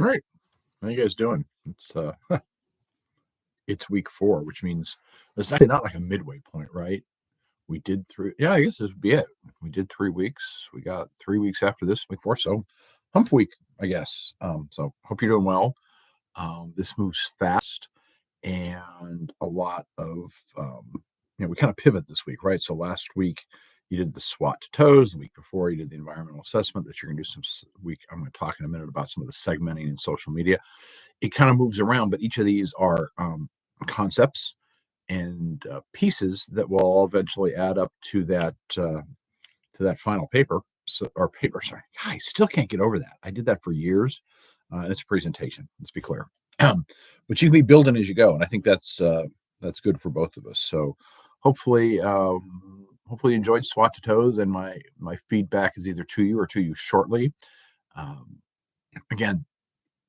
All right. How you guys doing? It's week 4, which means it's actually not like a midway point, right? We did three. Yeah, I guess this would be it. We did 3 weeks. We got 3 weeks after this, week 4. So hump week, I guess. So hope you're doing well. This moves fast, and a lot of we kind of pivot this week, right? So last week you did the SWOT to toes. The week before you did the environmental assessment. That you're going to do week. I'm going to talk in a minute about some of the segmenting in social media. It kind of moves around, but each of these are concepts and pieces that will all eventually add up to that final paper. Sorry, I still can't get over that. I did that for years. It's a presentation. Let's be clear, but you can be building as you go, and I think that's good for both of us. So hopefully you enjoyed SWAT to toes, and my feedback is either to you or to you shortly. Again,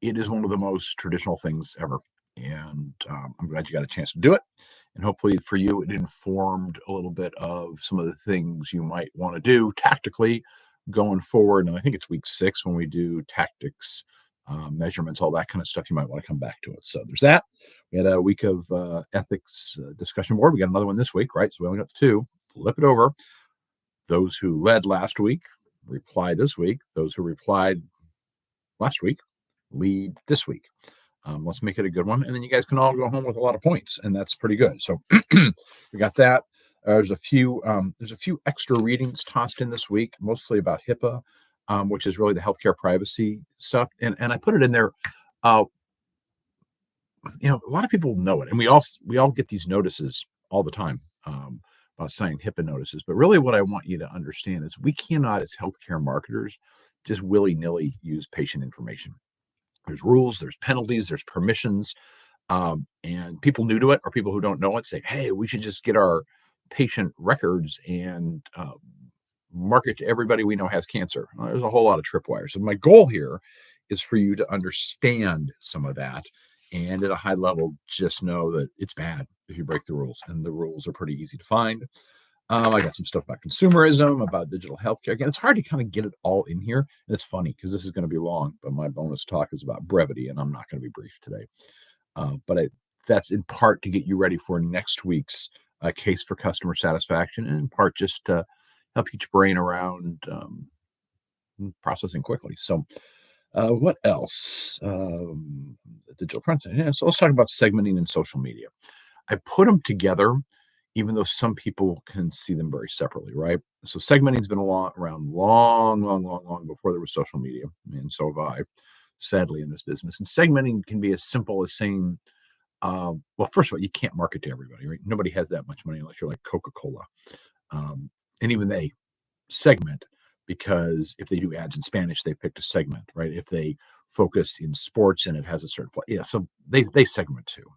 it is one of the most traditional things ever. And I'm glad you got a chance to do it. And hopefully for you, it informed a little bit of some of the things you might want to do tactically going forward. And I think it's week 6 when we do tactics, measurements, all that kind of stuff. You might want to come back to it. So there's that. We had a week of ethics discussion board. We got another one this week, right? So we only got 2. Flip it over. Those who led last week reply this week. Those who replied last week lead this week. Let's make it a good one, and then you guys can all go home with a lot of points, and that's pretty good. So we got that. There's a few extra readings tossed in this week, mostly about HIPAA, which is really the healthcare privacy stuff, and I put it in there. A lot of people know it, and we all get these notices all the time about signing HIPAA notices. But really, what I want you to understand is we cannot, as healthcare marketers, just willy-nilly use patient information. There's rules, there's penalties, there's permissions, and people new to it or people who don't know it say, hey, we should just get our patient records and market to everybody we know has cancer. There's a whole lot of tripwires. So my goal here is for you to understand some of that, and at a high level, just know that it's bad if you break the rules, and the rules are pretty easy to find. I got some stuff about consumerism, about digital healthcare. Again, it's hard to kind of get it all in here. And it's funny because this is going to be long, but my bonus talk is about brevity, and I'm not going to be brief today. That's in part to get you ready for next week's case for customer satisfaction, and in part just to help get your brain around processing quickly. So what else? Digital front end. Yeah, so let's talk about segmenting in social media. I put them together, even though some people can see them very separately, right? So segmenting's been around long before there was social media, and so have I, sadly, in this business. And segmenting can be as simple as saying, well, first of all, you can't market to everybody, right? Nobody has that much money unless you're like Coca-Cola. And even they segment, because if they do ads in Spanish, they've picked a segment, right? If they focus in sports and it has a certain, so they segment too.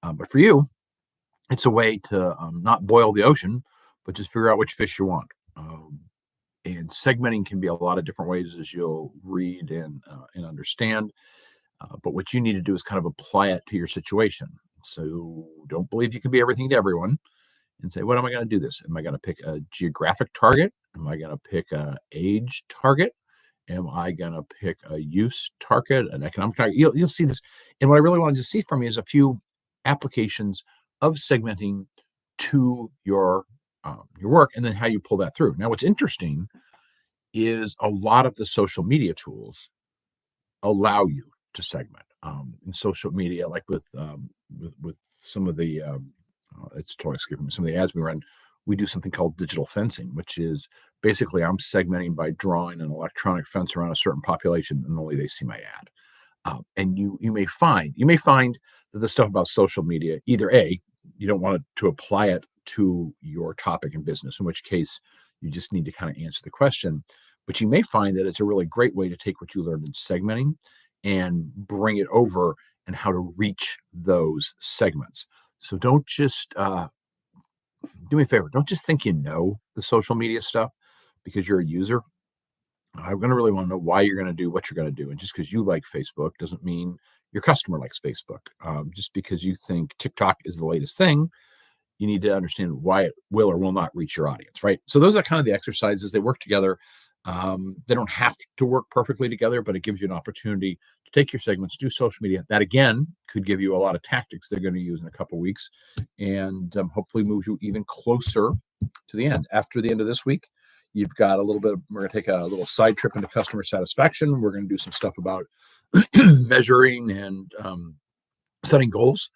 But for you, it's a way to not boil the ocean, but just figure out which fish you want. And segmenting can be a lot of different ways, as you'll read and understand. But what you need to do is kind of apply it to your situation. So don't believe you can be everything to everyone, and say, what am I going to do this? Am I going to pick a geographic target? Am I going to pick a age target? Am I going to pick a use target, an economic target? You'll see this. And what I really wanted to see from you is a few applications of segmenting to your work, and then how you pull that through. Now, what's interesting is a lot of the social media tools allow you to segment in social media, like with some of the it's totally escaping me. Some of the ads we run, we do something called digital fencing, which is basically I'm segmenting by drawing an electronic fence around a certain population, and only they see my ad. And you may find that the stuff about social media, either A, you don't want to apply it to your topic in business, in which case you just need to kind of answer the question. But you may find that it's a really great way to take what you learned in segmenting and bring it over and how to reach those segments. So don't just do me a favor. Don't just think you know the social media stuff because you're a user. I'm going to really want to know why you're going to do what you're going to do. And just because you like Facebook doesn't mean your customer likes Facebook. Just because you think TikTok is the latest thing, you need to understand why it will or will not reach your audience, right? So those are kind of the exercises. They work together. They don't have to work perfectly together, but it gives you an opportunity to take your segments, do social media. That again could give you a lot of tactics they're going to use in a couple weeks, and hopefully moves you even closer to the end. After the end of this week, you've got a little bit. We're going to take a little side trip into customer satisfaction. We're going to do some stuff about measuring and setting goals,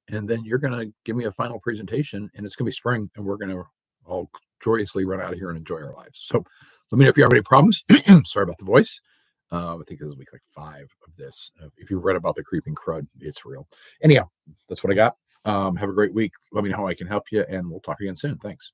and then you're going to give me a final presentation, and it's going to be spring, and we're going to all joyously run out of here and enjoy our lives. So let me know if you have any problems. Sorry about the voice. I think this is week like 5 of this. If you've read about the creeping crud, it's real. Anyhow, that's what I got. Have a great week. Let me know how I can help you, and we'll talk again soon. Thanks.